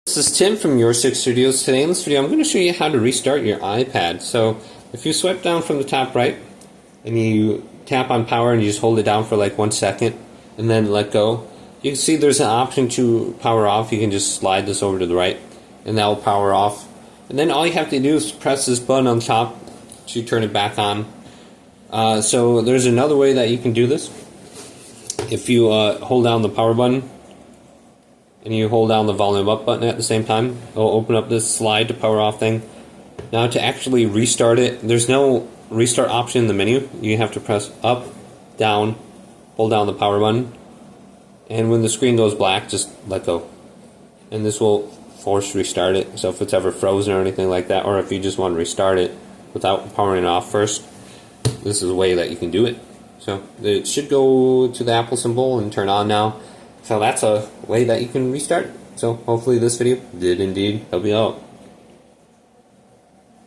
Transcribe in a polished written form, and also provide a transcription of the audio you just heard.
This is Tim from Your Six Studios. Today in this video I'm going to show you how to restart your iPad. So if you swipe down from the top right and you tap on power and you just hold it down for like 1 second and then let go, you can see there's an option to power off. You can just slide this over to the right and that will power off. And then all you have to do is press this button on top to turn it back on. So there's another way that you can do this. If you hold down the power button and you hold down the volume up button at the same time, it'll open up this slide to power off thing. Now to actually restart it, there's no restart option in the menu. You have to press up, down, hold down the power button, and when the screen goes black, just let go. And this will force restart it. So if it's ever frozen or anything like that, or if you just want to restart it without powering it off first, this is a way that you can do it. So it should go to the Apple symbol and turn on now. So that's a way that you can restart it. So hopefully this video did indeed help you out.